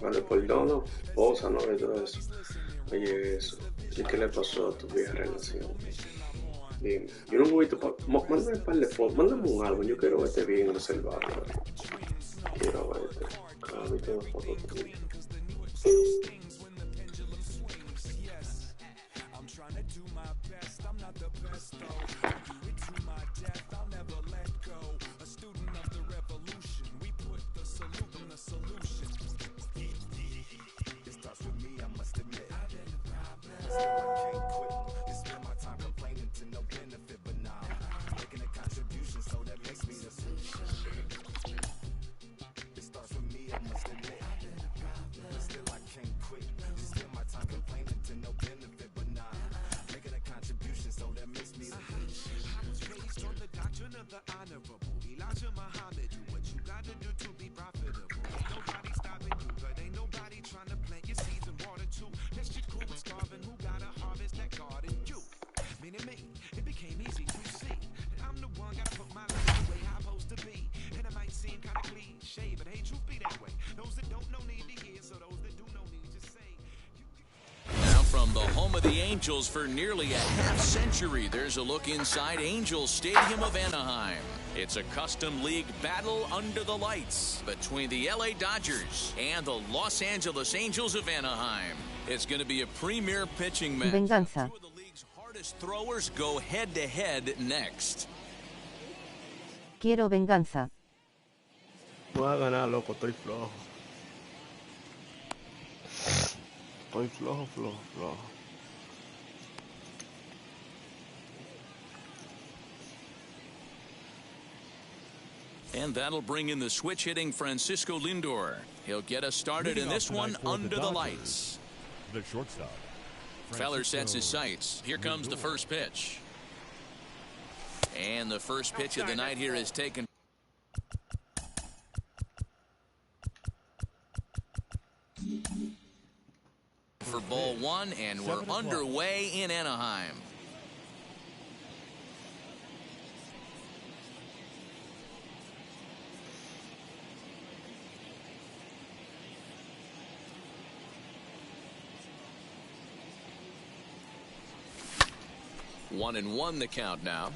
Vale, por todo, esposa, ¿no? Y todo eso. Oye, eso. ¿Y qué le pasó a tu vieja relación? Dime. Yo no he visto. Mándame un par de fotos. Mándame un álbum. Yo quiero verte bien reservado. Quiero verte. Ah, vi todas fotos tuya. From the home of the Angels for nearly a half-century, there's a look inside Angels Stadium of Anaheim. It's a custom league battle under the lights between the LA Dodgers and the Los Angeles Angels of Anaheim. It's going to be a premier pitching match. Venganza. Two of the league's hardest throwers go head-to-head next. Quiero venganza. Voy a ganar, loco, estoy flojo. Estoy flojo. And that'll bring in the switch-hitting Francisco Lindor. He'll get us started in this one under the lights. The shortstop. Feller sets his sights. Here comes the first pitch. And the first pitch of the night here is taken. For ball one, and we're underway in Anaheim. One and one the count now.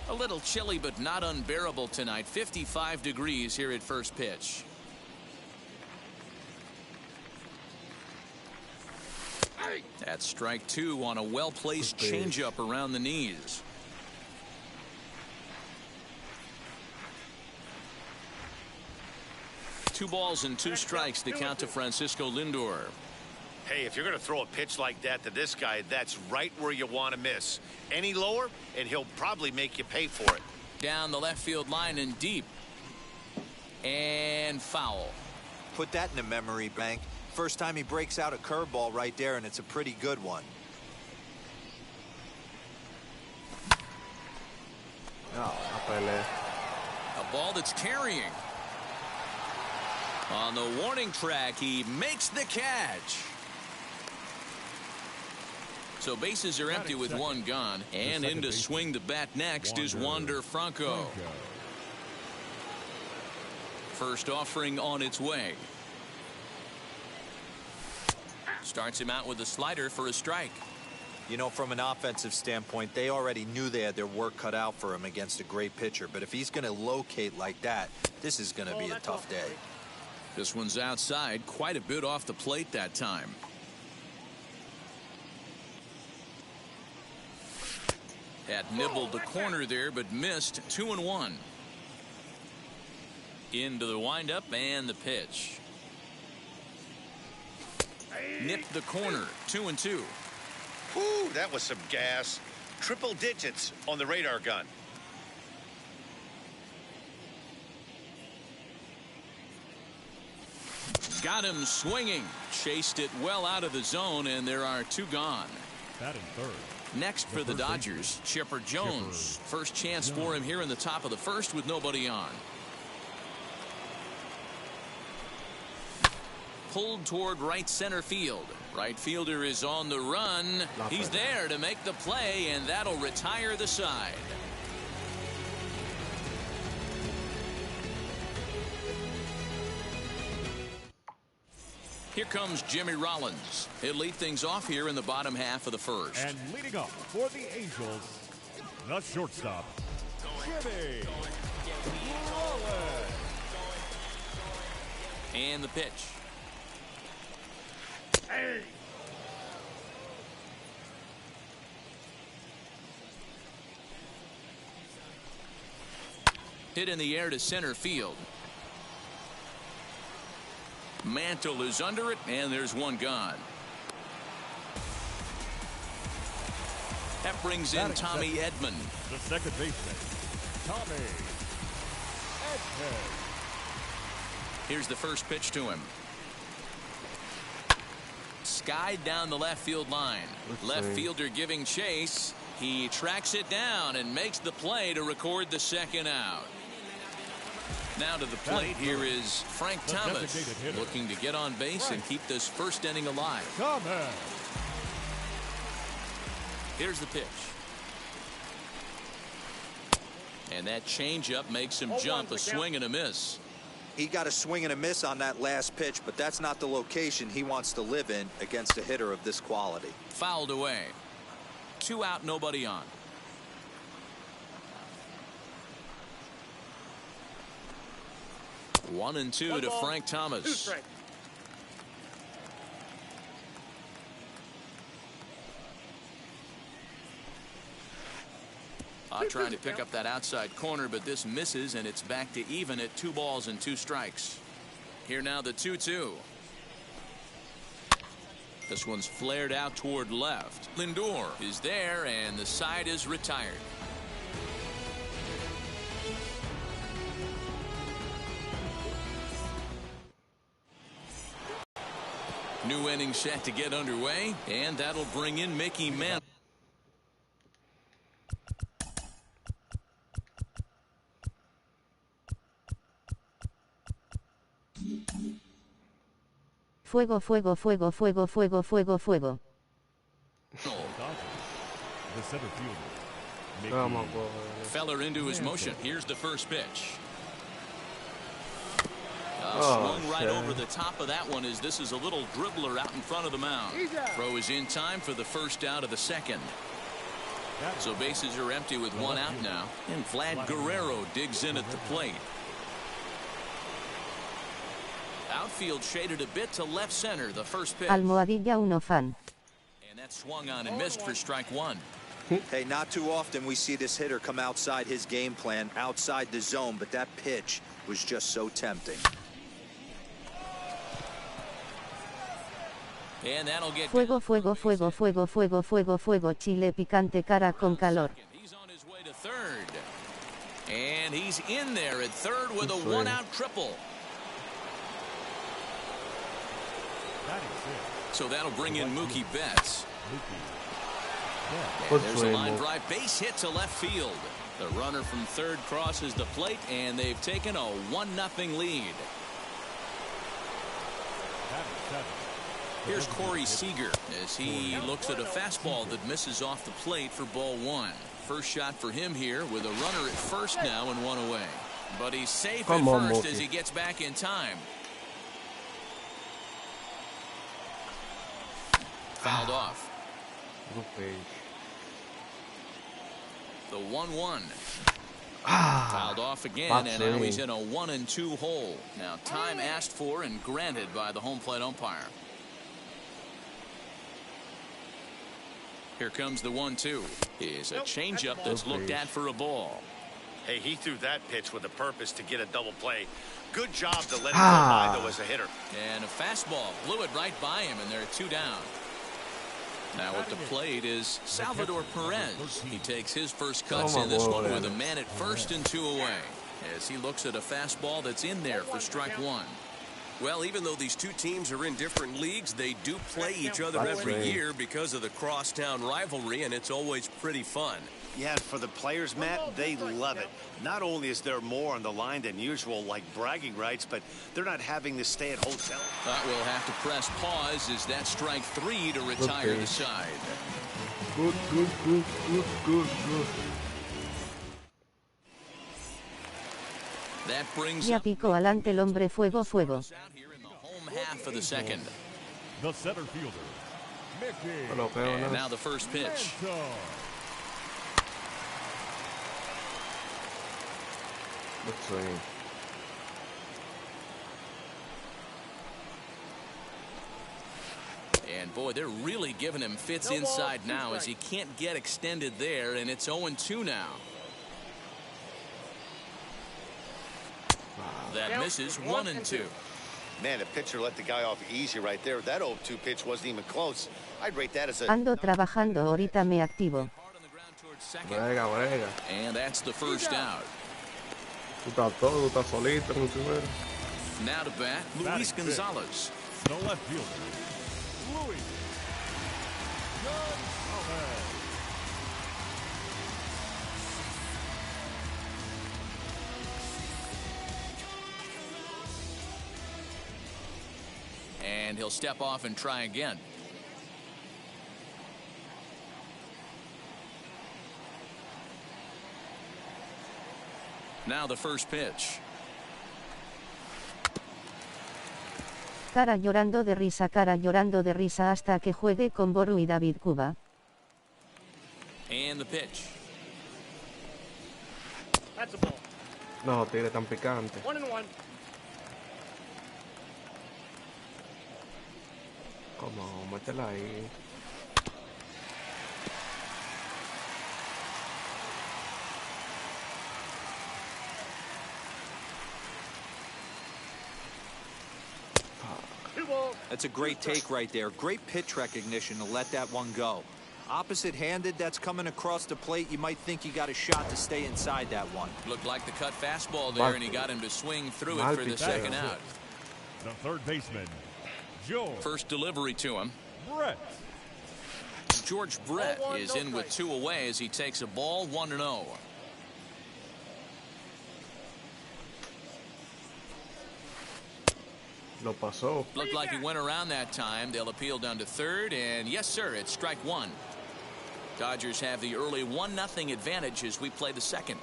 A little chilly but not unbearable tonight. 55 degrees here at first pitch. That's strike two on a well-placed changeup around the knees. Two balls and two strikes the count to Francisco Lindor. Hey, if you're going to throw a pitch like that to this guy, that's right where you want to miss. Any lower, and he'll probably make you pay for it. Down the left field line and deep. And foul. Put that in a memory bank. First time he breaks out a curveball right there, and it's a pretty good one. A ball that's carrying. On the warning track, he makes the catch. So bases are empty with one gone, and in to swing the bat next is Wander Franco. First offering on its way. Starts him out with a slider for a strike. You know, from an offensive standpoint, they already knew they had their work cut out for him against a great pitcher. But if he's going to locate like that, this is going to be a tough day. This one's outside, quite a bit off the plate that time. Had nibbled the corner there, but missed. 2-1. Into the windup and the pitch. Nipped the corner. 2-2. Ooh, that was some gas. Triple digits on the radar gun. Got him swinging. Chased it well out of the zone, and there are two gone. Batting third. Next for the Dodgers, Chipper Jones. First chance for him here in the top of the first with nobody on. Pulled toward right center field. Right fielder is on the run. He's there to make the play, and that'll retire the side. Here comes Jimmy Rollins. He'll lead things off here in the bottom half of the first. And leading off for the Angels, the shortstop, Jimmy Rollins. And the pitch. Hey. Hit in the air to center field. Mantle is under it, and there's one gone. That brings in Tommy Edman. The second baseman, Tommy Edman. Here's the first pitch to him. Skied down the left field line. Left fielder giving chase. He tracks it down and makes the play to record the second out. Now to the plate, here is Frank Thomas, looking to get on base and keep this first inning alive. Here's the pitch. And that changeup makes him jump, a swing and a miss. He got a swing and a miss on that last pitch, but that's not the location he wants to live in against a hitter of this quality. Fouled away. 2 out, nobody on. One and two to Frank Thomas. Trying to pick up that outside corner, but this misses, and it's back to even at 2 balls and 2 strikes. Here now the 2-2. This one's flared out toward left. Lindor is there, and the side is retired. New inning set to get underway, and that'll bring in Mickey Mantle. Fuego, fuego, fuego, fuego, fuego, fuego, fuego. The center fielder, Feller into his motion. Here's the first pitch. Swung right over the top of that one, as this is a little dribbler out in front of the mound. Throw is in time for the first out of the second. So bases are empty with 1 out now. And Vlad Guerrero digs in at the plate. Outfield shaded a bit to left center, the first pitch. Almohadilla uno fan. And that swung on and missed for strike 1. Hey, not too often we see this hitter come outside his game plan, outside the zone, but that pitch was just so tempting. And that'll get Fuego, fuego, fuego, fuego, fuego, fuego, fuego, chile picante cara con calor. He's on his way to third. And he's in there at third with a 1-out triple. So that'll bring in Mookie Betts. And there's a line drive base hit to left field. The runner from third crosses the plate, and they've taken a 1-0 lead. Here's Corey Seager as he looks at a fastball that misses off the plate for ball 1. First shot for him here with a runner at first now and 1 away. But he's safe at first as he gets back in time. Fouled off. The 1-1. Fouled off again, and now he's in a 1-2 hole. Now time asked for and granted by the home plate umpire. Here comes the 1-2. Is a changeup that's looked at for a ball. Hey, he threw that pitch with a purpose to get a double play. Good job to let him go by, though, as a hitter. And a fastball blew it right by him, and they're 2 down. Now at the plate is Salvador Perez. He takes his first cuts in this one with a man at first and 2 away, as he looks at a fastball that's in there for strike 1. Well, even though these two teams are in different leagues, they do play each other every year because of the crosstown rivalry, and it's always pretty fun. Yeah, and for the players, Matt, they love it. Not only is there more on the line than usual, like bragging rights, but they're not having to stay at hotel. But we'll have to press pause as that strike 3 to retire the side. Good. That brings Ya pico alante el hombre fuego, fuego. out here in the home half of the second. The center fielder, Mickey. And now the first pitch. Good swing. And boy, they're really giving him fits inside now as he can't get extended there, and it's 0-2 now. That misses 1-2. Man, the pitcher let the guy off easy right there. That 0-2 pitch wasn't even close. I'd rate that as a... Ando trabajando, ahorita me activo. Brega. And that's the first out. Tú estás todo, tú estás solito en el primero. Now to bat, Luis Gonzalez. The left fielder, Luis Gonzalez. And he'll step off and try again. Now the first pitch. Cara llorando de risa hasta que juegue con Boru y David Cuba. And the pitch. That's a ball. No, tigre tan picante. 1-1. Como, métela ahí. That's a great take right there. Great pitch recognition to let that one go. Opposite-handed, that's coming across the plate. You might think you got a shot to stay inside that one. Looked like the cut fastball there, and he got him to swing through it for the second out. The third baseman, George. First delivery to him. Brett. George Brett is in with 2 away as he takes a ball 1-0. Lo pasó. Looked like he went around that time. They'll appeal down to third, and yes, sir, it's strike one. Dodgers have the early 1-0 advantage as we play the second.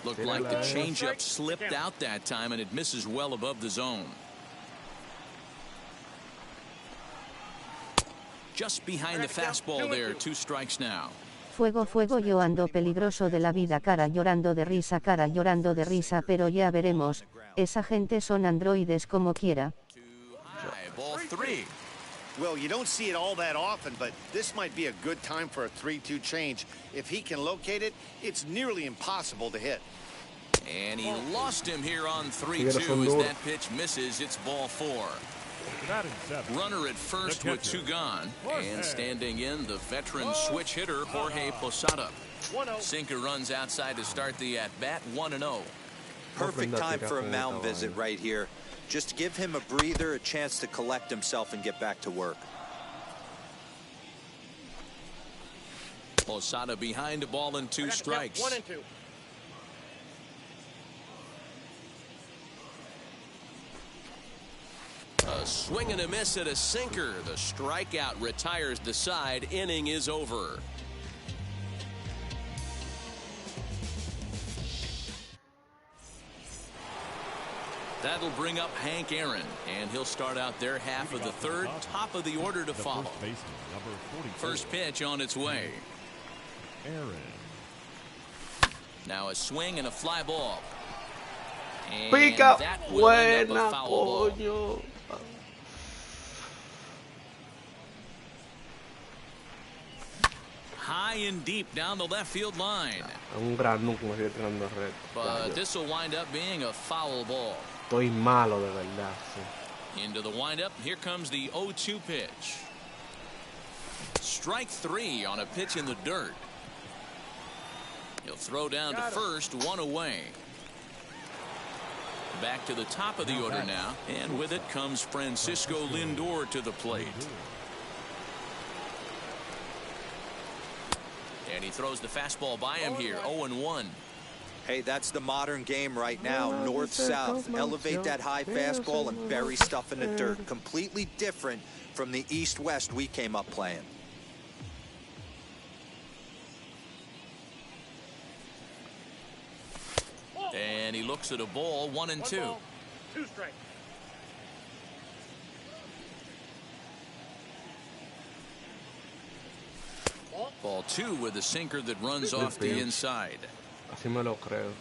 Looked like the changeup slipped out that time, and it misses well above the zone. Just behind the fastball there, 2 strikes now. Fuego, yo ando peligroso de la vida, cara llorando de risa, pero ya veremos. Esa gente son androides como quiera. Ball 3. Well, you don't see it all that often, but this might be a good time for a 3-2 change. If he can locate it, it's nearly impossible to hit. And he lost him here on 3-2 as that pitch misses. It's ball 4. Runner at first with 2 gone, and standing in the veteran switch hitter Jorge Posada. Sinker runs outside to start the at-bat 1-0. Perfect time for a mound visit right here. Just give him a breather, a chance to collect himself and get back to work. Posada behind the ball and 2 strikes. 1-2. A swing and a miss at a sinker. The strikeout retires the side. Inning is over. That'll bring up Hank Aaron, and he'll start out their half of the third, top of the order to follow. First pitch on its way. Aaron. Now a swing and a fly ball. And Pica. that will end up a Buena, foul ball. coño. High and deep down the left field line. Un gran núcleo me estoy tirando red. But this will wind up being a foul ball. Estoy malo de verdad. Sí. Into the windup. Here comes the 0-2 pitch. Strike 3 on a pitch in the dirt. He'll throw down to first, 1 away. Back to the top of the order now, and with it comes Francisco Lindor to the plate. And he throws the fastball by him here, 0-1. Hey, that's the modern game right now. North-south. Elevate that high fastball and bury stuff in the dirt. Completely different from the east-west we came up playing. And he looks at a ball, 1-2. 2 strikes. Ball 2 with a sinker that runs off the inside. Así me lo creo.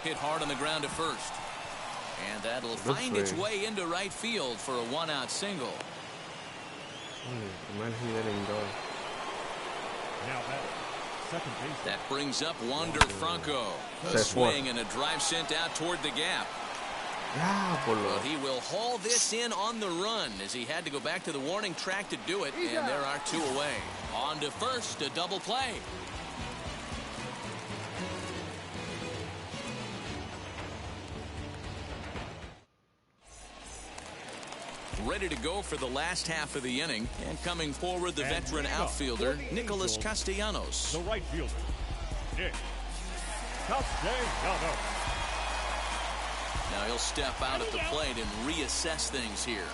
Hit hard on the ground at first. And that'll find its way into right field for a one-out single. That brings up Wander Franco. A swing and a drive sent out toward the gap. But he will haul this in on the run as he had to go back to the warning track to do it, and there are 2 away. On to first, a double play. Ready to go for the last half of the inning, and coming forward, the veteran outfielder, Nicholas Castellanos. The right fielder, Nick Castellanos. Now he'll step out at the plate and reassess things here.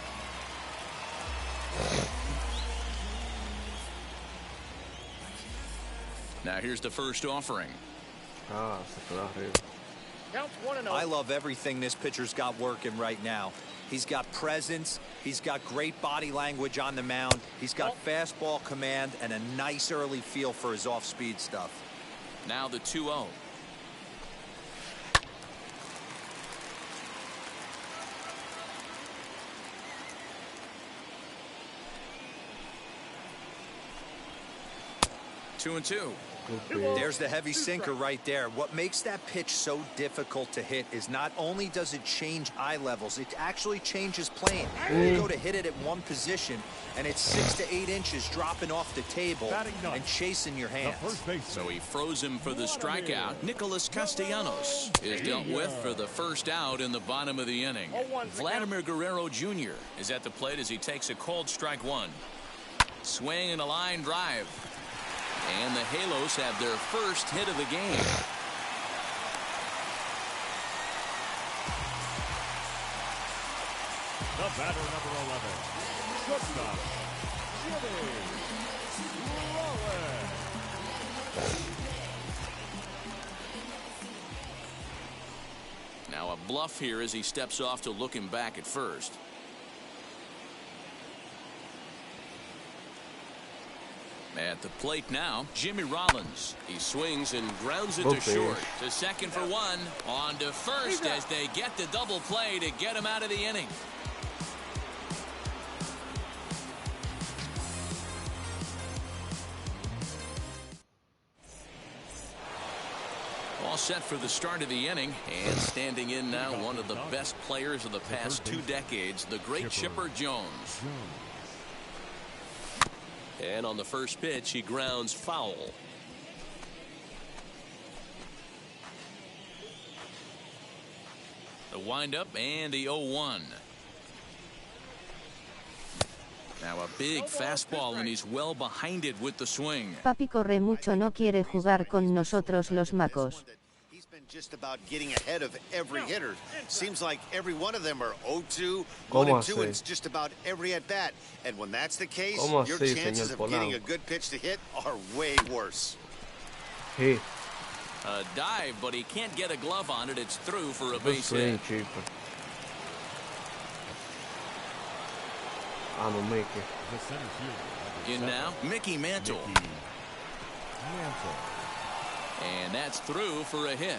Now here's the first offering. I love everything this pitcher's got working right now. He's got presence, he's got great body language on the mound, he's got fastball command and a nice early feel for his off-speed stuff. Now the 2-0. Two and two. There's the heavy sinker right there. What makes that pitch so difficult to hit is not only does it change eye levels, it actually changes plane. You go to hit it at one position, and it's 6 to 8 inches dropping off the table and chasing your hands. So he froze him for the strikeout. Nicholas Castellanos is dealt with for the first out in the bottom of the inning. Vladimir Guerrero Jr. is at the plate as he takes a cold strike 1. Swing and a line drive. And the Halos have their first hit of the game. The batter, number 11, shortstop, Jimmy Rollins. Now a bluff here as he steps off to look him back at first. At the plate now, Jimmy Rollins. He swings and grounds it to short. To second for 1. On to first as they get the double play to get him out of the inning. All set for the start of the inning, and standing in now one of the best players of the past 2 decades, the great Chipper Jones. And on the first pitch, he grounds foul. The windup and the 0-1. Now a big fastball, and he's well behind it with the swing. Papi corre mucho, no quiere jugar con nosotros los macos. Just about getting ahead of every hitter. Seems like every one of them are 0-2, 1-2, and it's just about every at bat. And when that's the case, your chances of getting a good pitch to hit are way worse. A dive, but he can't get a glove on it. It's through for a base hit. In now, Mickey Mantle. And that's through for a hit.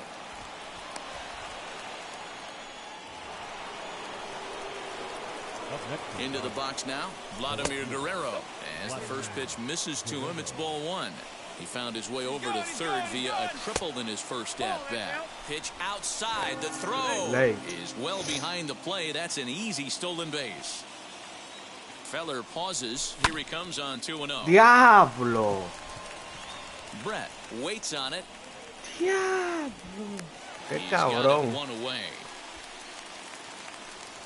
Into the box now, Vladimir Guerrero. As the first pitch misses to him, it's ball 1. He found his way over to third via a triple in his first at-bat. Pitch outside. The throw is well behind the play. That's an easy stolen base. Feller pauses. Here he comes on 2-0. Diablo. Brett waits on it. Diablo. Qué He's cabrón. got it 1 away.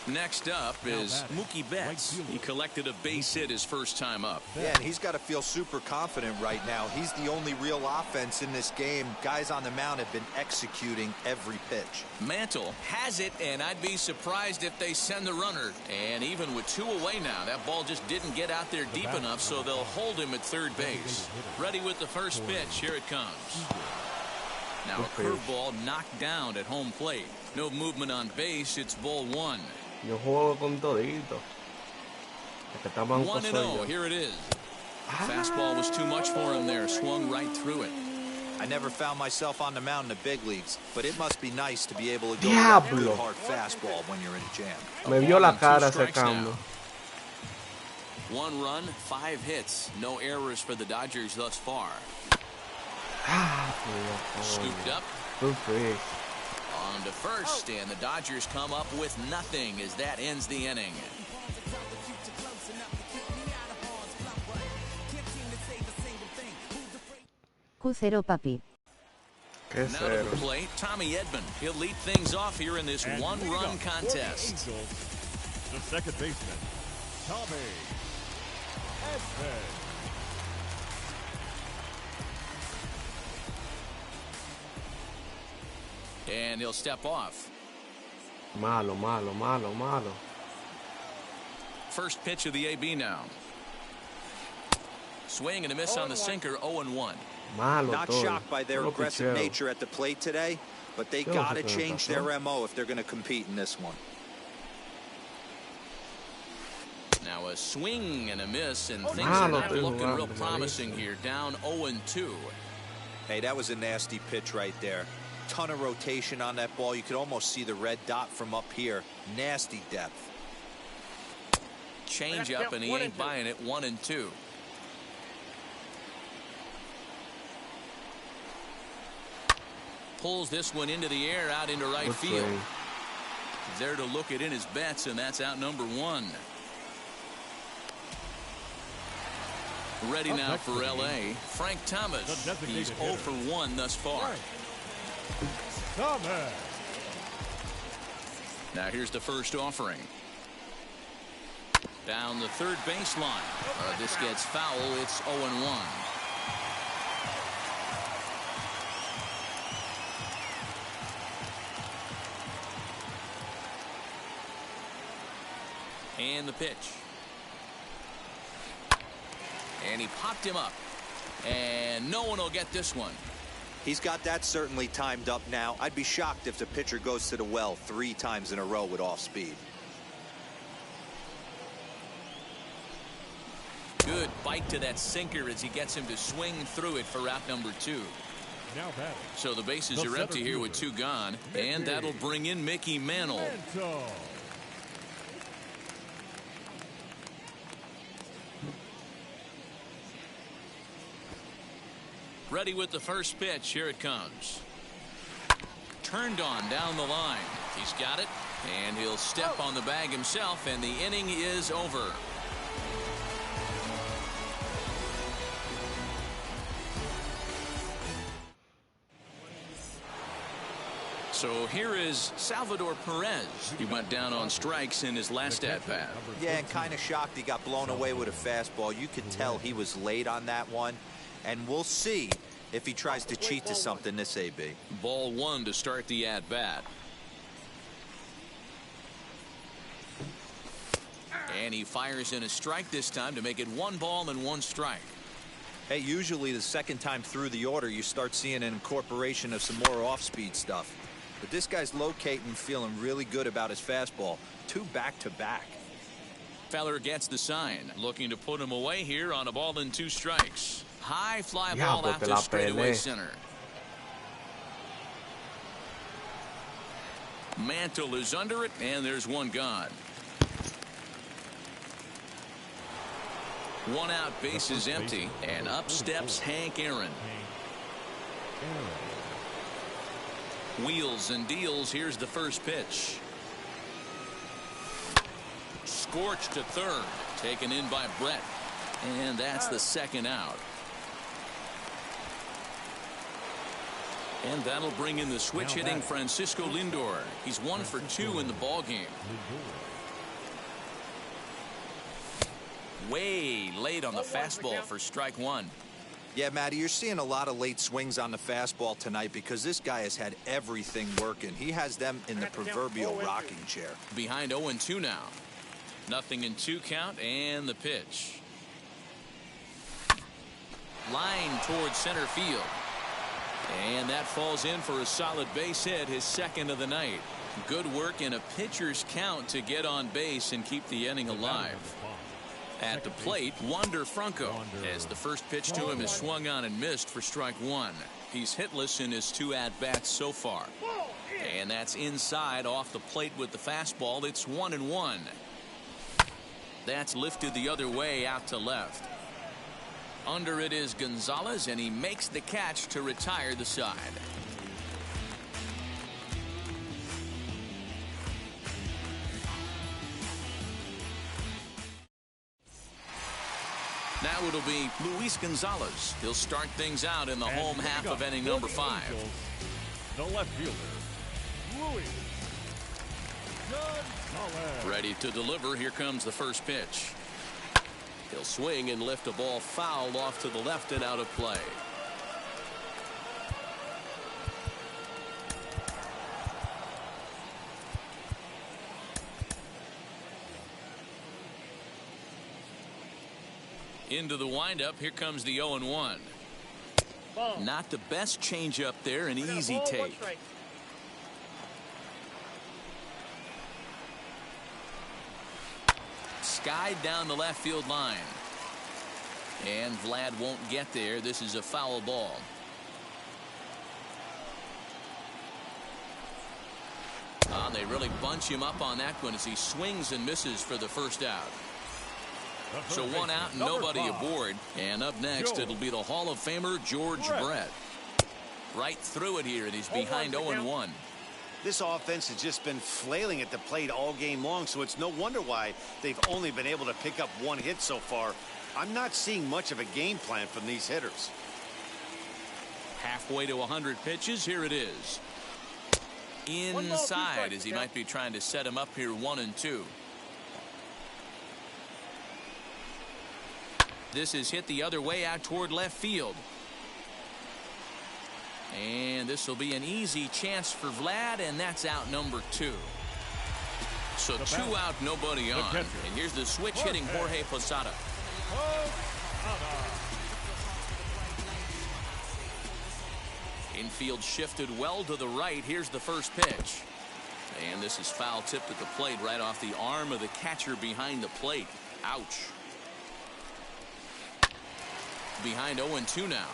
Next up is Mookie Betts. He collected a base hit his first time up. Yeah, and he's got to feel super confident right now. He's the only real offense in this game. Guys on the mound have been executing every pitch. Mantle has it, and I'd be surprised if they send the runner. And even with 2 away now, that ball just didn't get out there deep enough, so they'll hold him at third base. Ready with the first pitch. Here it comes. Now a curveball knocked down at home plate. No movement on base. It's ball 1. Yo juego con todito. El que está manco soy yo. 1-0, here it is. Fastball was too much for him there, swung right through it. I never found myself on the mound in the big leagues, but it must be nice to be able to go with that good hard fastball when you're in a jam. Me vio la cara ese cambio. 1 run, 5 hits, no errors for the Dodgers thus far. Scooped up. On to first, and the Dodgers come up with nothing as that ends the inning. Q0 papi. Now to the plate, Tommy Edman. He'll lead things off here in this one-run contest. The second baseman, Tommy Edman. And he'll step off. Malo. First pitch of the AB now. Swing and a miss on the sinker, 0-1. Not shocked by their aggressive nature at the plate today, but they got to change their MO if they're going to compete in this one. Now a swing and a miss, and things are not looking real promising here. Down 0-2. Hey, that was a nasty pitch right there. Ton of rotation on that ball. You could almost see the red dot from up here. Nasty depth. Change up, and he ain't buying it. 1-2. Pulls this one into the air, out into right field. He's there to look it in his bets, and that's out number 1. Ready now for L.A. Frank Thomas. He's 0 for 1 thus far. Now here's the first offering. Down the third baseline. This gets foul. It's 0-1. And the pitch. And he popped him up. And no one will get this one. He's got that certainly timed up now. I'd be shocked if the pitcher goes to the well 3 times in a row with off speed. Good bite to that sinker as he gets him to swing through it for out number 2. So the bases are empty here with 2 gone. And that'll bring in Mickey Mantle. Ready with the first pitch. Here it comes. Turned on down the line. He's got it, and he'll step on the bag himself, and the inning is over. So here is Salvador Perez. He went down on strikes in his last at-bat. Yeah, and kind of shocked he got blown away with a fastball. You could tell he was late on that one. And we'll see if he tries to cheat to something this AB. Ball 1 to start the at-bat. And he fires in a strike this time to make it 1 ball and 1 strike. Hey, usually the second time through the order you start seeing an incorporation of some more off-speed stuff. But this guy's locating, feeling really good about his fastball. 2 back-to-back. Feller gets the sign, looking to put him away here on a ball and 2 strikes. High fly ball out to straightaway center. Mantle is under it, and there's 1 gone. 1 out, base is empty, and up steps Hank Aaron. Wheels and deals. Here's the first pitch. Scorched to third, taken in by Brett, and that's the 2nd out. And that'll bring in the switch-hitting Francisco Lindor. He's 1 for 2 in the ballgame. Way late on the fastball for strike 1. Yeah, Matty, you're seeing a lot of late swings on the fastball tonight because this guy has had everything working. He has them in the proverbial rocking chair. Behind 0-2 now. 0-2 count, and the pitch. Line towards center field. And that falls in for a solid base hit, his second of the night. Good work in a pitcher's count to get on base and keep the inning alive. At the plate, Wander Franco, as the first pitch to him is swung on and missed for strike one. He's hitless in his 2 at-bats so far. And that's inside off the plate with the fastball. It's 1-1. That's lifted the other way out to left. Under it is Gonzalez, and he makes the catch to retire the side. Now it'll be Luis Gonzalez. He'll start things out in the home half of inning number 5. The left fielder, Luis Gonzalez. Ready to deliver. Here comes the first pitch. He'll swing and lift a ball foul off to the left and out of play. Into the windup. Here comes the 0-1. Not the best changeup there, an easy take. Skied down the left field line. And Vlad won't get there. This is a foul ball. They really bunch him up on that one as he swings and misses for the first out. So 1 out and nobody aboard. And up next, it'll be the Hall of Famer George Brett. Right through it here, and he's behind 0-1. This offense has just been flailing at the plate all game long, so it's no wonder why they've only been able to pick up 1 hit so far. I'm not seeing much of a game plan from these hitters. Halfway to 100 pitches. Here it is. Inside, as he might be trying to set him up here 1-2. This is hit the other way out toward left field. And this will be an easy chance for Vlad, and that's out number 2. So 2 out, nobody on. And here's the switch hitting Jorge Posada. Infield shifted well to the right. Here's the first pitch. And this is foul tipped at the plate right off the arm of the catcher behind the plate. Ouch. Behind 0-2 now.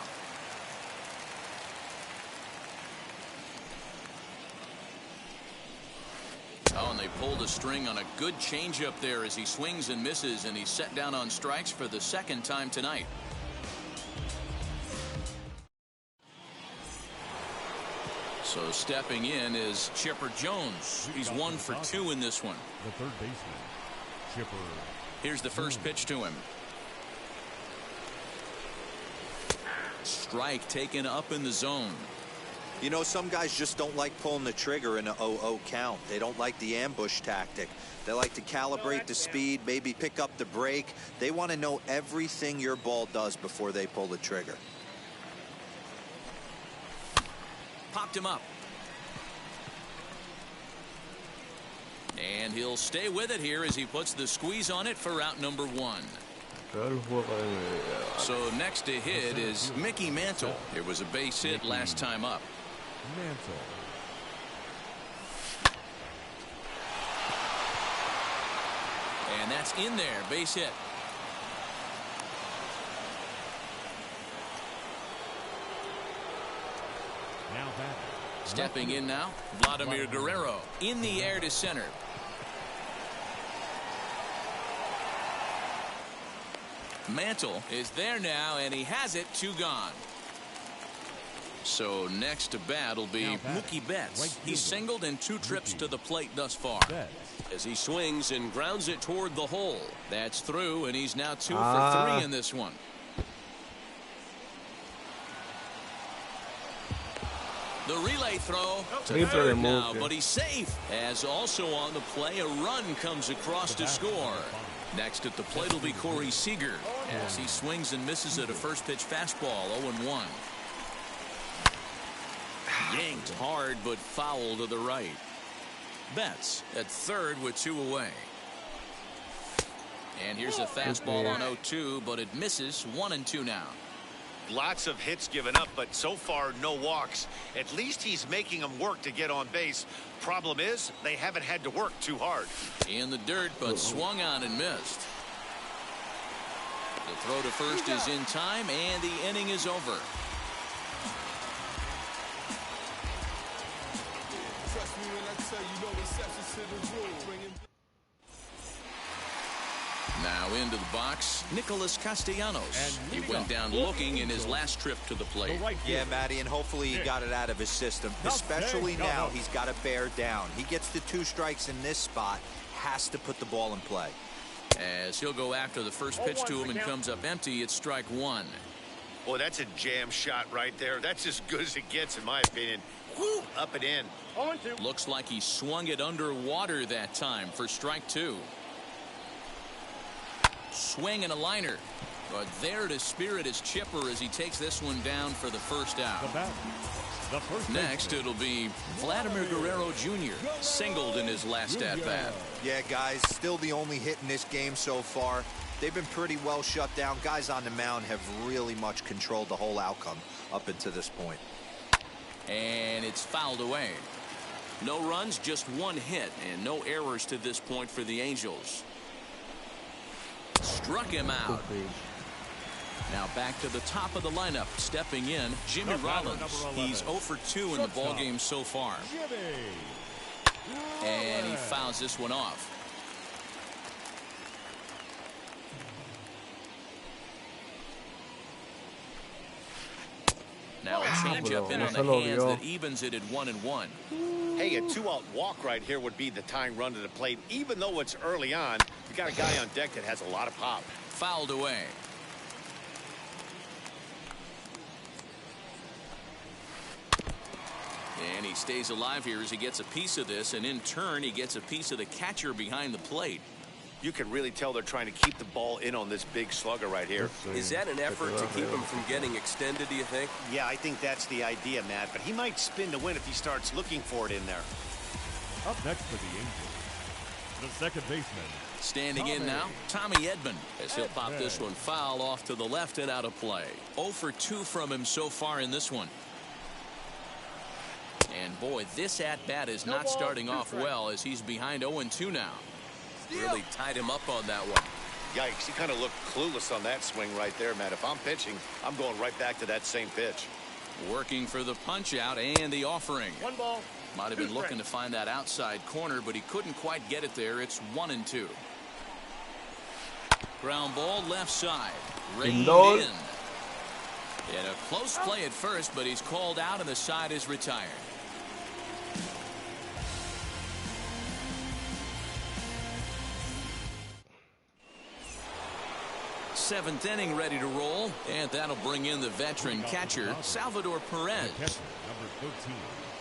Oh, and they pulled a string on a good changeup there as he swings and misses, and he's set down on strikes for the second time tonight. So stepping in is Chipper Jones. He's 1 for 2 in this one. The third baseman, Chipper. Here's the first pitch to him. Strike taken up in the zone. You know, some guys just don't like pulling the trigger in a 0-0 count. They don't like the ambush tactic. They like to calibrate the speed, maybe pick up the brake. They want to know everything your ball does before they pull the trigger. Popped him up. And he'll stay with it here as he puts the squeeze on it for out number 1. So next to hit is Mickey Mantle. It was a base hit last time up. Mantle. And that's in there, base hit. Now back. Stepping in now, Vladimir Guerrero in the air to center. Mantle is there now, and he has it. 2 gone. So next to bat will be Mookie Betts. He's singled in 2 trips to the plate thus far. As he swings and grounds it toward the hole. That's through, and he's now 2 for 3 in this one. The relay throw to third now, but he's safe. As also on the play, a run comes across to score. Next at the plate will be Corey Seager as he swings and misses at a first pitch fastball. 0-1. Yanked hard but foul to the right. Betts at third with 2 away. And here's a fastball on 0-2, but it misses. 1-2 now. Lots of hits given up, but so far no walks. At least he's making them work to get on base. Problem is, they haven't had to work too hard. In the dirt, but swung on and missed. The throw to first is in time, and the inning is over. Now into the box, Nicholas Castellanos. He went down looking in his last trip to the plate. Yeah, Matty, and hopefully he got it out of his system. Especially now, he's got to bear down. He gets the 2 strikes in this spot, has to put the ball in play. As he'll go after the first pitch to him and comes up empty, it's strike 1. Boy, that's a jam shot right there. That's as good as it gets, in my opinion. Woo, up and in. Looks like he swung it underwater that time for strike 2. Swing and a liner, but there to spirit his chipper as he takes this one down for the first out. Next, it'll be Vladimir Guerrero Jr. singled in his last at-bat. Yeah, guys, still the only hit in this game so far. They've been pretty well shut down. Guys on the mound have really much controlled the whole outcome up until this point. And it's fouled away. No runs, just 1 hit, and no errors to this point for the Angels. Struck him out. Now back to the top of the lineup. Stepping in, Jimmy Rollins. He's 0 for 2 in the ballgame so far. And he fouls this one off. Now a changeup in on the hands that evens it at 1-1. Hey, a 2-out walk right here would be the tying run to the plate. Even though it's early on, you got a guy on deck that has a lot of pop. Fouled away. And he stays alive here as he gets a piece of this, and in turn he gets a piece of the catcher behind the plate. You can really tell they're trying to keep the ball in on this big slugger right here. Is that an effort to keep him from getting extended, do you think? Yeah, I think that's the idea, Matt. But he might spin to win if he starts looking for it in there. Up next for the Angels, the second baseman. Standing in now, Tommy Edman, as he'll pop this one foul off to the left and out of play. 0 for 2 from him so far in this one. And boy, this at-bat is not starting off well as he's behind 0-2 now. Really tied him up on that one. Yikes, he kind of looked clueless on that swing right there, Matt. If I'm pitching, I'm going right back to that same pitch. Working for the punch out and the offering. 1 ball. Might have been looking to find that outside corner, but he couldn't quite get it there. It's 1-2. Ground ball left side. Reined in. In a close play at first, but he's called out and the side is retired. 7th inning ready to roll, and that'll bring in the veteran catcher Salvador Perez.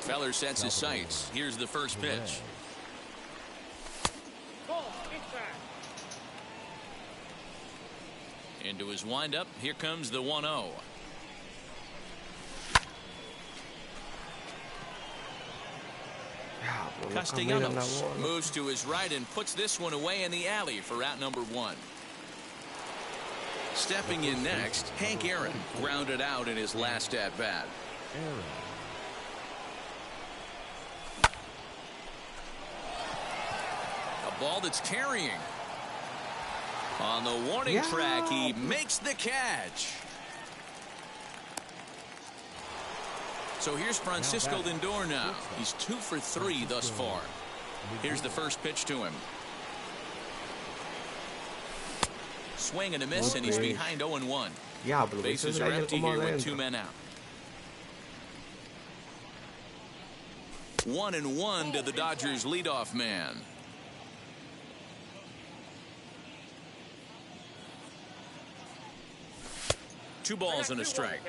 Feller sets his sights. Here's the first pitch. Into his windup. Here comes the 1-0. Castellanos moves to his right and puts this one away in the alley for out number 1. Stepping in next, Hank Aaron grounded out in his last at-bat. A ball that's carrying. On the warning track, he makes the catch. So here's Francisco Lindor now. He's 2 for 3 thus far. Here's the first pitch to him. Swing and a miss, and he's behind 0-1. Bases are empty here with 2 men out. 1-1 to the Dodgers leadoff man. Two balls and a strike.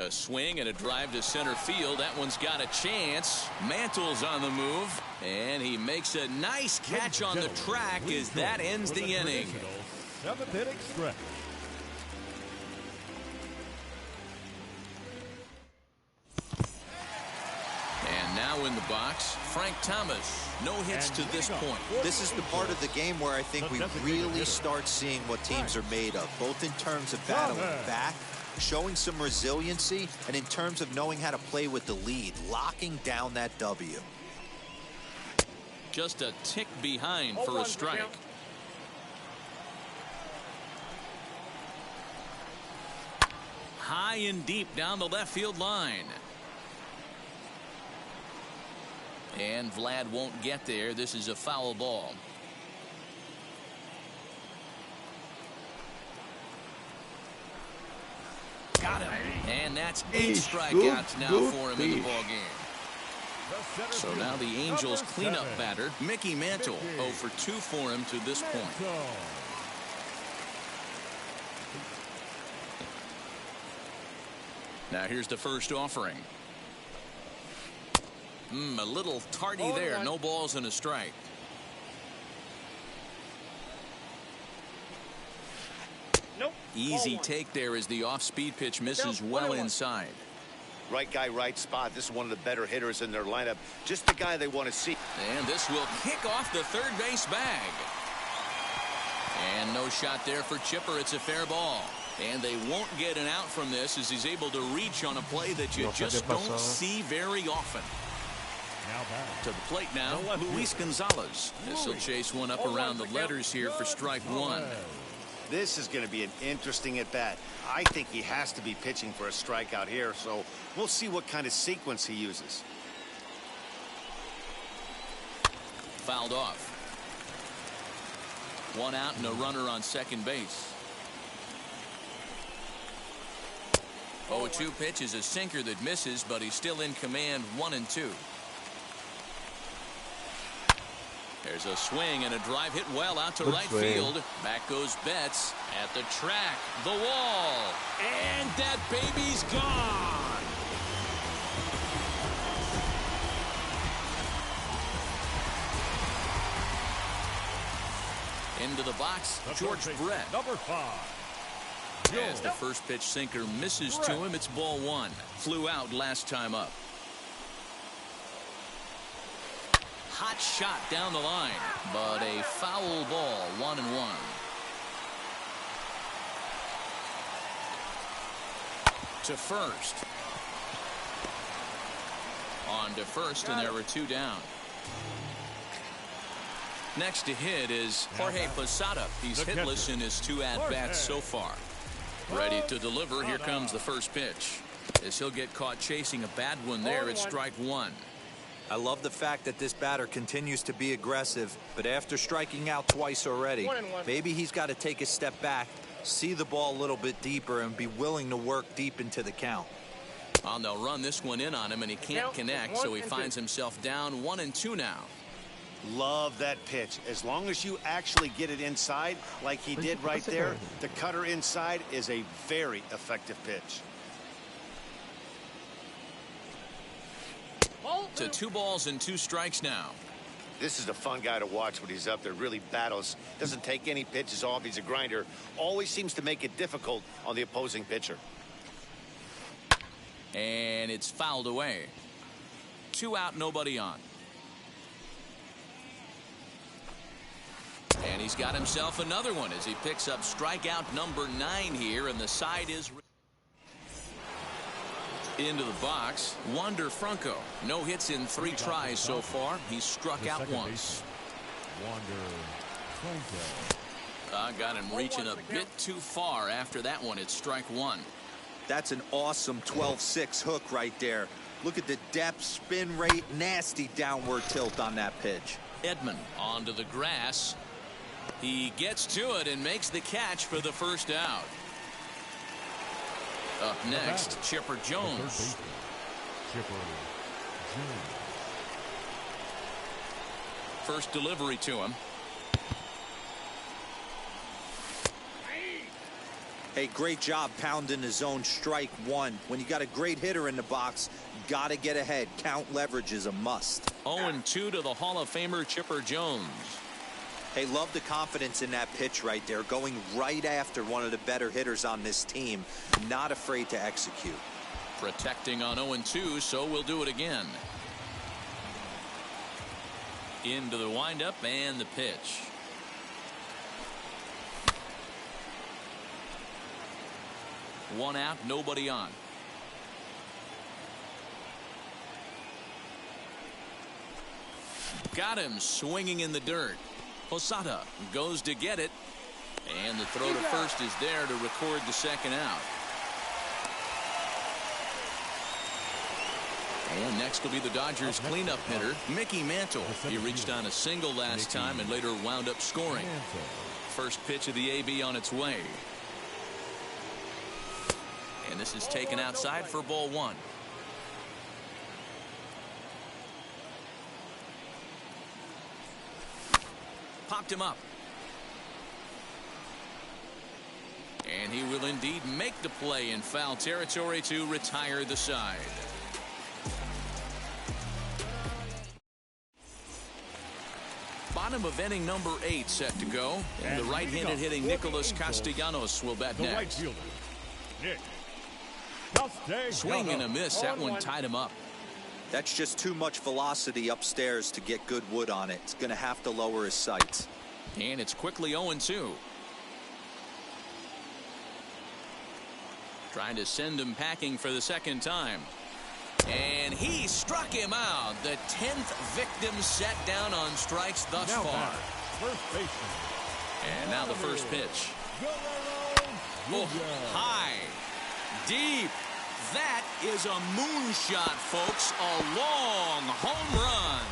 A swing and a drive to center field. That one's got a chance. Mantle's on the move, and he makes a nice catch on the track as that ends the inning. 7th inning stretch. And now Now in the box, Frank Thomas. No hits to this point. This is the part of the game where I think we really start seeing what teams are made of, both in terms of battling back, showing some resiliency, and in terms of knowing how to play with the lead, locking down that W. Just a tick behind for a strike. High and deep down the left field line. And Vlad won't get there. This is a foul ball. Got him. And that's 8 strikeouts now for him in the ball game. So now the Angels cleanup batter, Mickey Mantle, 0 for 2 for him to this point. Now here's the first offering. A little tardy there. No balls and a strike. Nope. Easy take there as the off-speed pitch misses well inside. Right guy, right spot. This is one of the better hitters in their lineup. Just the guy they want to see. And this will kick off the third base bag. And no shot there for Chipper. It's a fair ball. And they won't get an out from this as he's able to reach on a play that you just don't see very often. To the plate now, Luis Gonzalez. This will chase one up around the letters here for strike 1. This is going to be an interesting at-bat. I think he has to be pitching for a strikeout here, so we'll see what kind of sequence he uses. Fouled off. 1 out and a runner on second base. 0-2 pitch is a sinker that misses, but he's still in command. 1-2. There's a swing and a drive hit well out to right field. Back goes Betts at the track, the wall, and that baby's gone. Into the box, George Brett. Number 5. As the first pitch sinker misses to him, it's ball 1. Flew out last time up. Hot shot down the line, but a foul ball. 1-1. To first. On to first, and there were 2 down. Next to hit is Jorge Posada. He's hitless in his 2 at-bats so far. Ready to deliver. Here comes the first pitch. As he'll get caught chasing a bad one there, it's strike 1. I love the fact that this batter continues to be aggressive, but after striking out twice already, maybe he's got to take a step back, see the ball a little bit deeper, and be willing to work deep into the count. And they'll run this one in on him, and he can't connect, so he finds himself down 1-2 now. Love that pitch. As long as you actually get it inside like he did right there, the cutter inside is a very effective pitch. To 2 balls and 2 strikes now. This is a fun guy to watch when he's up there. Really battles. Doesn't take any pitches off. He's a grinder. Always seems to make it difficult on the opposing pitcher. And it's fouled away. 2 out, nobody on. And he's got himself another one as he picks up strikeout number 9 here, and the side is into the box. Wander Franco. No hits in 3 tries so far. He's struck out once. Wander Franco. Got him reaching a bit too far after that one. It's strike 1. That's an awesome 12-6 hook right there. Look at the depth, spin rate, nasty downward tilt on that pitch. Edman onto the grass. He gets to it and makes the catch for the first out. Up next, Chipper Jones. Chipper Jones. First delivery to him. Hey, great job pounding his own strike 1. When you got a great hitter in the box, got to get ahead. Count leverage is a must. 0-2 to the Hall of Famer Chipper Jones. Hey, love the confidence in that pitch right there, going right after one of the better hitters on this team. Not afraid to execute. Protecting on 0-2, so we'll do it again. Into the windup and the pitch. One out, nobody on. Got him swinging in the dirt. Posada goes to get it. And the throw to first is there to record the second out. And next will be the Dodgers cleanup hitter, Mickey Mantle. He reached on a single last time and later wound up scoring. First pitch of the AB on its way. And this is taken outside for ball one. Popped him up. And he will indeed make the play in foul territory to retire the side. Bottom of inning number 8 set to go. And the right-handed hitting Nicholas Castellanos will bat next. Swing and a miss. That one tied him up. That's just too much velocity upstairs to get good wood on it. It's going to have to lower his sights. And it's quickly 0-2. Trying to send him packing for the second time. And he struck him out. The 10th victim set down on strikes thus far. And now the first pitch. Oh, high. Deep. That is a moonshot, folks. A long home run.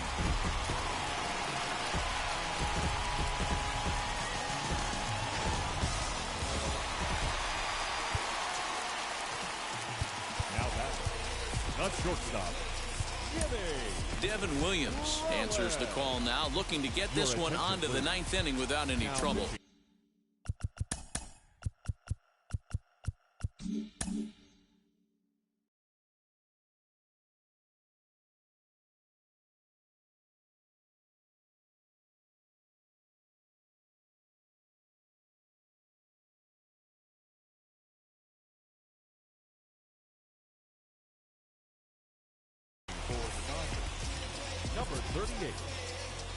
Shortstop, Devin Williams answers the call now, looking to get this one onto the 9th inning without any trouble. number 38,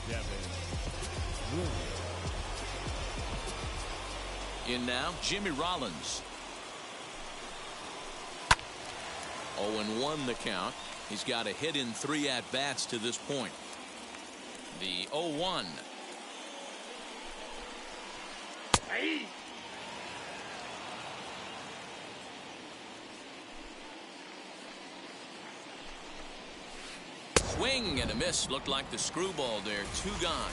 Devin Williams. In now, Jimmy Rollins. 0-1 the count. He's got a hit in 3 at-bats to this point. The 0-1. Hey. Swing and a miss. Looked like the screwball there. 2 gone.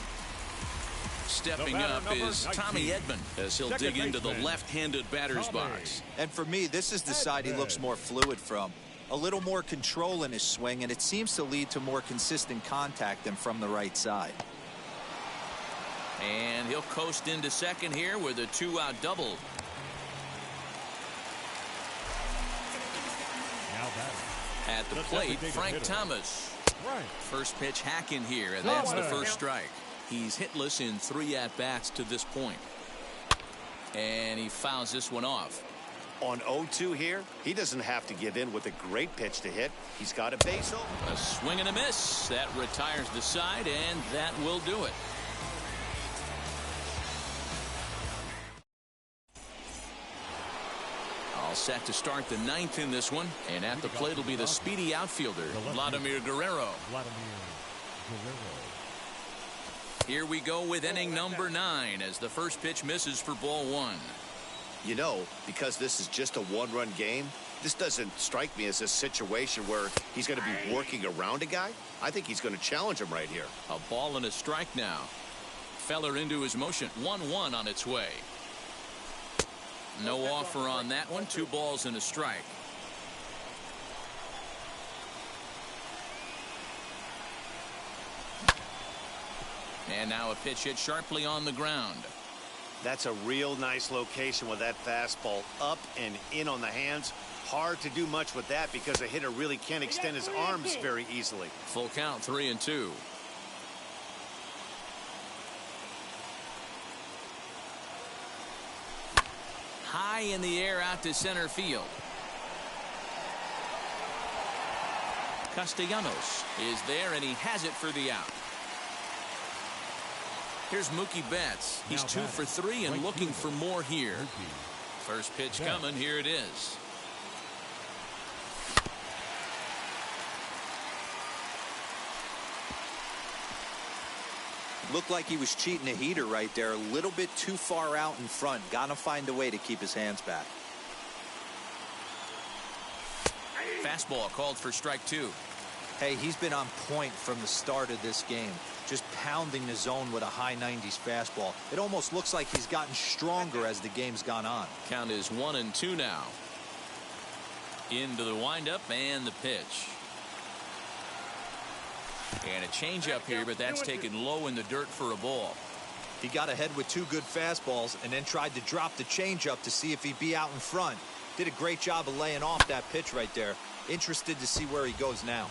Stepping up is Tommy Edman as he'll dig into the left-handed batter's box. And for me, this is the side he looks more fluid from. A little more control in his swing, and it seems to lead to more consistent contact than from the right side. And he'll coast into second here with a 2-out double. At the plate, Frank Thomas. First pitch hack in here, and that's the first strike. He's hitless in 3 at-bats to this point. And he fouls this one off. On 0-2 here, he doesn't have to give in with a great pitch to hit. He's got a base hit. A swing and a miss. That retires the side, and that will do it. All set to start the 9th in this one. And at the plate will be the speedy outfielder, Vladimir Guerrero. Here we go with inning number 9 as the first pitch misses for ball 1. You know, because this is just a 1-run game, this doesn't strike me as a situation where he's going to be working around a guy. I think he's going to challenge him right here. A ball and a strike now. Feller into his motion. 1-1 on its way. No offer on that one. 2 balls and a strike. And now a pitch hit sharply on the ground. That's a real nice location with that fastball up and in on the hands. Hard to do much with that because a hitter really can't extend his arms very easily. Full count, 3-2. High in the air out to center field. Castellanos is there, and he has it for the out. Here's Mookie Betts. He's 2 for 3 and looking for more here. First pitch coming. Here it is. Looked like he was cheating a heater right there. A little bit too far out in front. Gotta find a way to keep his hands back. Fastball called for strike 2. Hey, he's been on point from the start of this game. Just pounding the zone with a high 90s fastball. It almost looks like he's gotten stronger as the game's gone on. Count is 1-2 now. Into the windup and the pitch. And a changeup here, but that's taken low in the dirt for a ball. He got ahead with 2 good fastballs and then tried to drop the changeup to see if he'd be out in front. Did a great job of laying off that pitch right there. Interested to see where he goes now.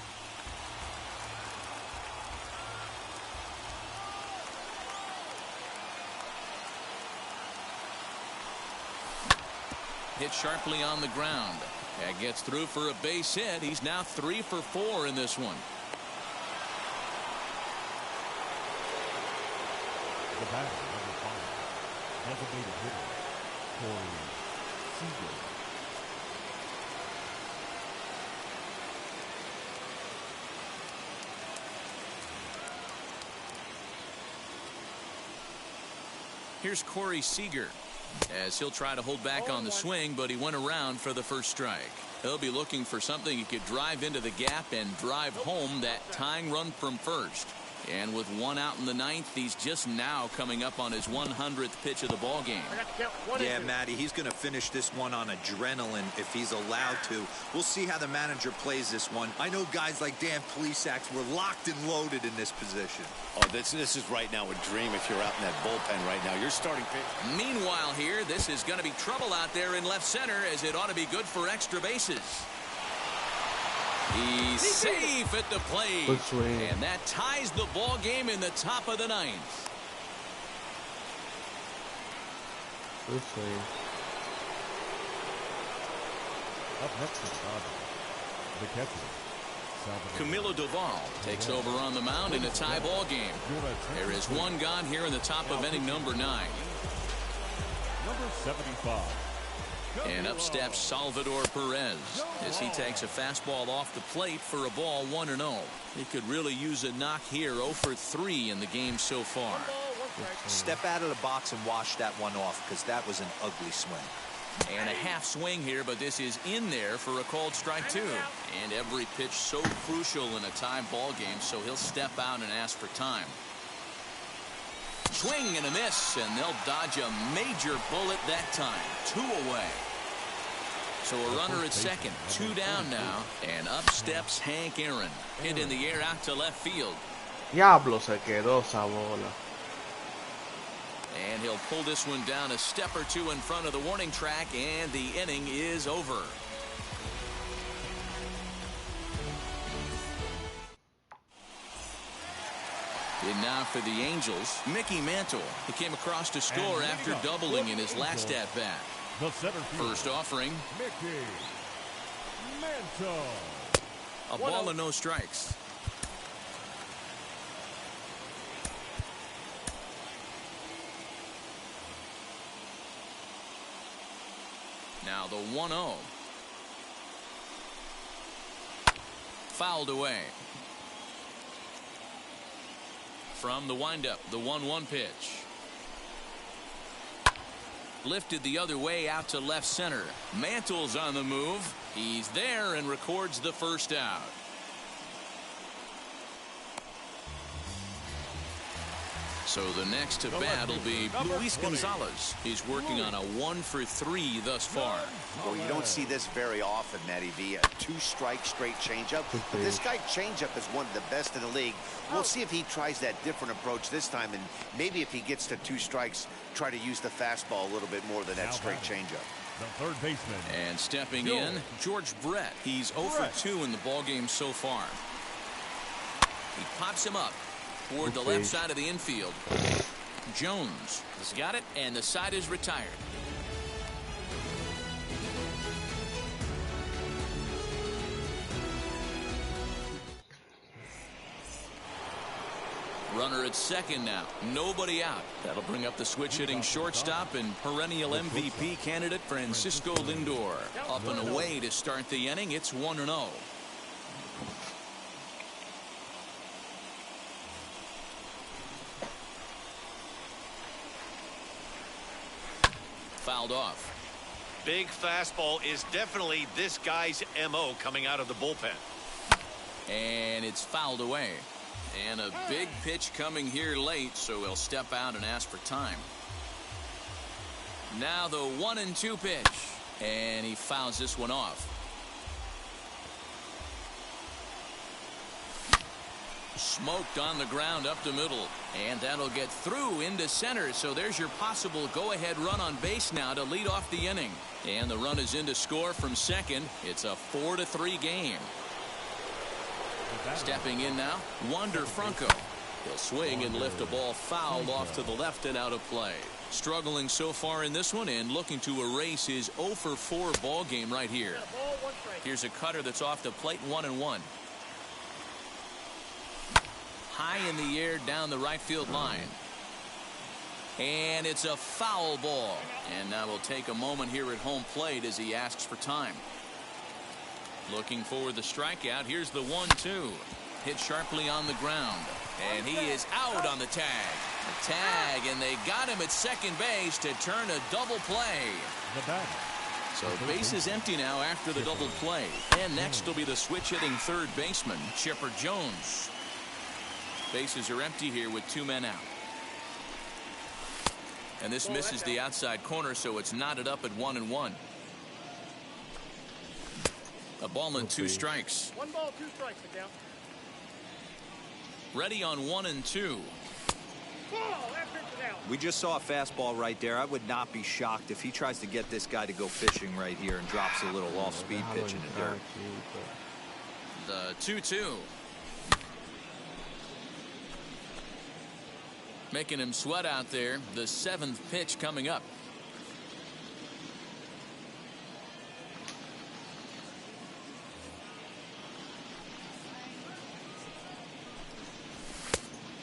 Hit sharply on the ground. That gets through for a base hit. He's now 3 for 4 in this one. The batter, number 5, designated hitter, Corey Seager. Here's Corey Seager, as he'll try to hold back on the swing, but he went around for the first strike. He'll be looking for something he could drive into the gap and drive home that tying run from first. And with 1 out in the 9th, he's just now coming up on his 100th pitch of the ball game. Yeah, Matty, he's going to finish this one on adrenaline if he's allowed to. We'll see how the manager plays this one. I know guys like Dan Plesac were locked and loaded in this position. Oh, this is right now a dream if you're out in that bullpen right now. You're starting pitch. Meanwhile here, this is going to be trouble out there in left center, as it ought to be good for extra bases. He's safe at the plate, and that ties the ball game in the top of the 9th. Good swing. Up next is the catcher, Camilo Doval takes over on the mound in a tie ball game. There is 1 gone here in the top of inning number 9. Number 75. And up steps Salvador Perez as he takes a fastball off the plate for a ball 1-0. He could really use a knock here. 0 for 3 in the game so far. Step out of the box and wash that one off, because that was an ugly swing. And a half swing here, but this is in there for a called strike 2. And every pitch so crucial in a tie ball game, so he'll step out and ask for time. Swing and a miss, and they'll dodge a major bullet that time. 2 away. So a runner at second, 2 down now, and up steps Hank Aaron. Hit in the air out to left field. Diablo, se quedó esa bola. And he'll pull this one down a step or 2 in front of the warning track, and the inning is over. And now for the Angels, Mickey Mantle. He came across to score after doubling in his last at-bat. First offering. Mickey Mantle. A ball and no strikes. Now the 1-0. Fouled away. From the windup, the 1-1 pitch. Lifted the other way out to left center. Mantle's on the move. He's there and records the first out. So the next to bat will be Luis Gonzalez. He's working on a 1 for 3 thus far. Well, you don't see this very often, Matty V. A 2-strike straight changeup. But this guy changeup is one of the best in the league. We'll see if he tries that different approach this time, and maybe if he gets to 2 strikes, try to use the fastball a little bit more than that straight changeup. The third baseman. And stepping in, George Brett. He's 0 for 2 in the ballgame so far. He pops him up toward the left side of the infield. Jones has got it, and the side is retired. Runner at second now. Nobody out. That'll bring up the switch-hitting shortstop and perennial MVP candidate Francisco Lindor. Up and away to start the inning. It's 1-0. Fouled off. Big fastball is definitely this guy's MO coming out of the bullpen. And it's fouled away. And a big pitch coming here late, so he'll step out and ask for time. Now the 1-2 pitch. And he fouls this one off. Smoked on the ground up the middle. And that'll get through into center. So there's your possible go-ahead run on base now to lead off the inning. And the run is in to score from second. It's a 4-3 game. Stepping in now, Wander Franco. He'll swing and lift a ball fouled off to the left and out of play. Struggling so far in this one and looking to erase his 0-for-4 ball game right here. Here's a cutter that's off the plate, 1-1. High in the air down the right field line. And it's a foul ball. And now we'll take a moment here at home plate as he asks for time. Looking for the strikeout. Here's the 1-2. Hit sharply on the ground. And he is out on the tag. The tag, and they got him at second base to turn a double play. So base is empty now after the double play. And next will be the switch-hitting third baseman, Chipper Jones. Bases are empty here with 2 men out. And this misses the outside corner, so it's knotted up at 1-1. A ball and 2 strikes. 1 ball, 2 strikes, account. Ready on 1-2. We just saw a fastball right there. I would not be shocked if he tries to get this guy to go fishing right here and drops a little off-speed pitch in the dirt. The 2-2. Making him sweat out there. The 7th pitch coming up.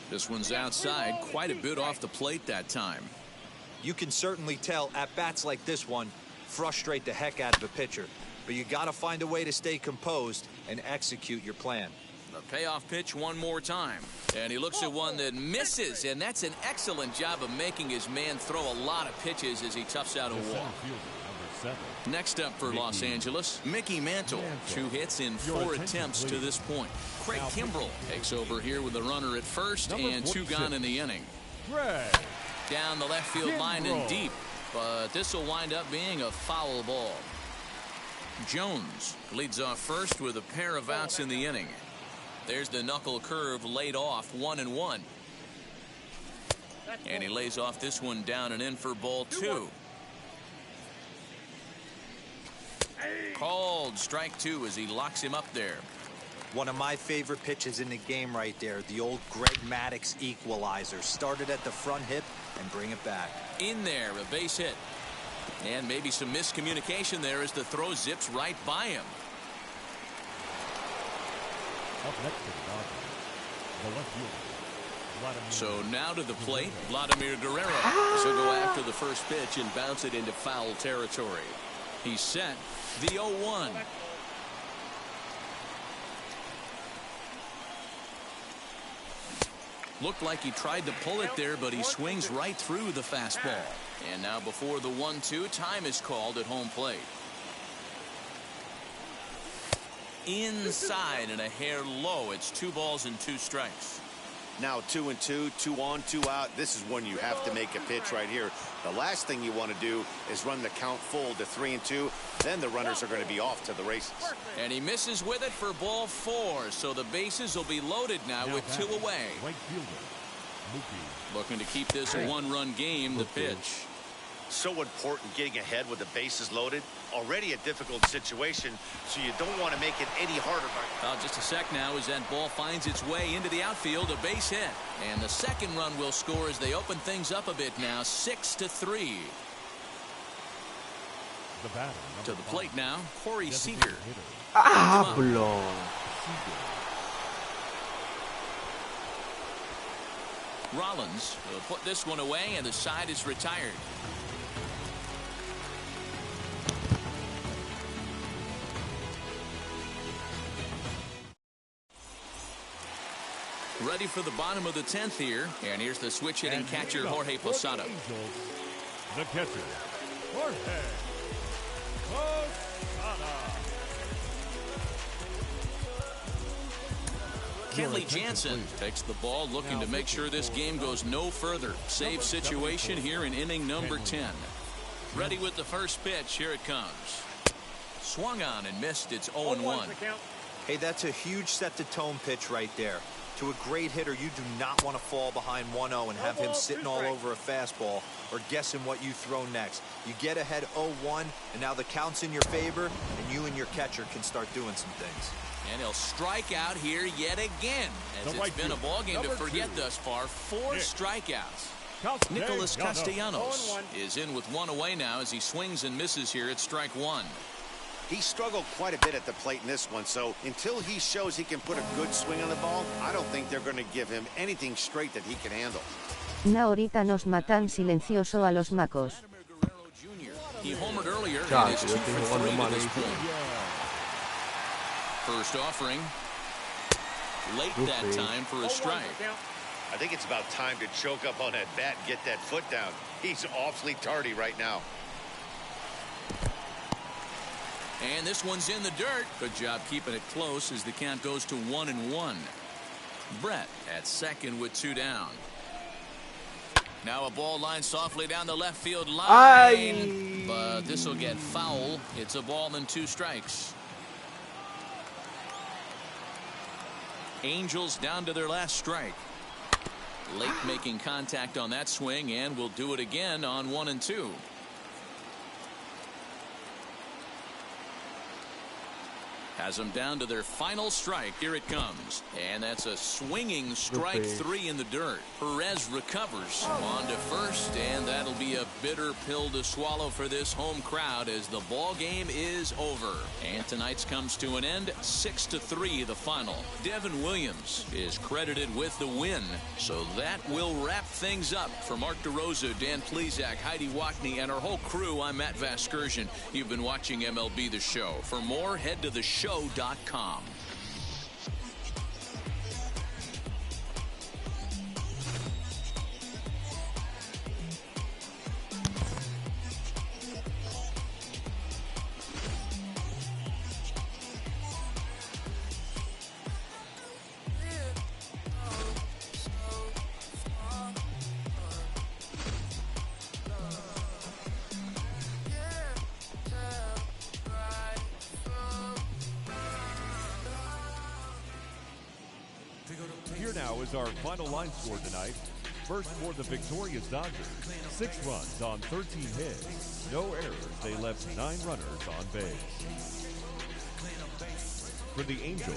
This one's outside, quite a bit off the plate that time. You can certainly tell at bats like this one frustrate the heck out of a pitcher, but you got to find a way to stay composed and execute your plan. The payoff pitch one more time, and he looks at one that misses, and that's an excellent job of making his man throw a lot of pitches as he toughs out a walk. Next up for Los Angeles, Mickey Mantle. 2 hits in 4 attempts to this point. Craig Kimbrell takes over here with the runner at first and 2 gone in the inning. Down the left field line and deep, but this will wind up being a foul ball. Jones leads off first with a pair of outs in the inning. There's the knuckle curve laid off, 1-1. And he lays off this one down and in for ball 2. Called strike 2 as he locks him up there. One of my favorite pitches in the game right there. The old Greg Maddux equalizer. Started at the front hip and bring it back. In there, a base hit. And maybe some miscommunication there as the throw zips right by him. So now to the plate, Vladimir Guerrero. So go after the first pitch and bounce it into foul territory. He's set. The 0-1. Looked like he tried to pull it there, but he swings right through the fastball. And now before the 1-2, time is called at home plate. Inside and a hair low. It's 2 balls and 2 strikes. Now 2-2, 2 on, 2 out. This is when you have to make a pitch right here. The last thing you want to do is run the count full to 3-2. Then the runners are going to be off to the races. And he misses with it for ball 4. So the bases will be loaded now with 2 away. Looking to keep this a 1-run game. The pitch. So important getting ahead with the bases loaded. Already a difficult situation, so you don't want to make it any harder. Just a sec now as that ball finds its way into the outfield, a base hit. And the second run will score as they open things up a bit now, 6-3. To the plate now, Corey Seager. Rollins will put this one away, and the side is retired. Ready for the bottom of the 10th here, and here's the switch-hitting catcher Jorge Posada. The catcher, Jorge Posada. Kenley Jansen takes the ball, looking to make sure this game goes no further. Save situation here in inning number 10. Ready with the first pitch. Here it comes. Swung on and missed. It's 0-1. Hey, that's a huge set-the-tone pitch right there. To a great hitter, you do not want to fall behind 1-0 and have him sitting all over a fastball or guessing what you throw next. You get ahead 0-1, and now the count's in your favor, and you and your catcher can start doing some things. And he'll strike out here yet again, as it's been a ballgame to forget thus far. 4 strikeouts. Nicholas Castellanos is in with 1 away now as he swings and misses here at strike 1. He struggled quite a bit at the plate in this one, so until he shows he can put a good swing on the ball, I don't think they're going to give him anything straight that he can handle. Na ahorita nos matan silencioso a los macos. He homered earlier and is 2 for 3 to this point. First offering. Late that time for a strike. I think it's about time to choke up on that bat and get that foot down. He's awfully tardy right now. And this one's in the dirt. Good job keeping it close as the count goes to 1-1. Brett at second with 2 down. Now a ball lined softly down the left field line. But this will get foul. It's a ball and 2 strikes. Angels down to their last strike. Late making contact on that swing, and will do it again on 1-2. Has them down to their final strike. Here it comes. And that's a swinging strike 3 in the dirt. Perez recovers on to first, and that'll be a bitter pill to swallow for this home crowd as the ball game is over. And tonight's comes to an end. 6-3 the final. Devin Williams is credited with the win. So that will wrap things up. For Mark DeRosa, Dan Plesac, Heidi Wackney, and our whole crew, I'm Matt Vasgersian. You've been watching MLB The Show. For more, head to theshow.com. Here now is our final line score tonight. First for the victorious Dodgers, 6 runs on 13 hits. No errors. They left 9 runners on base. For the Angels,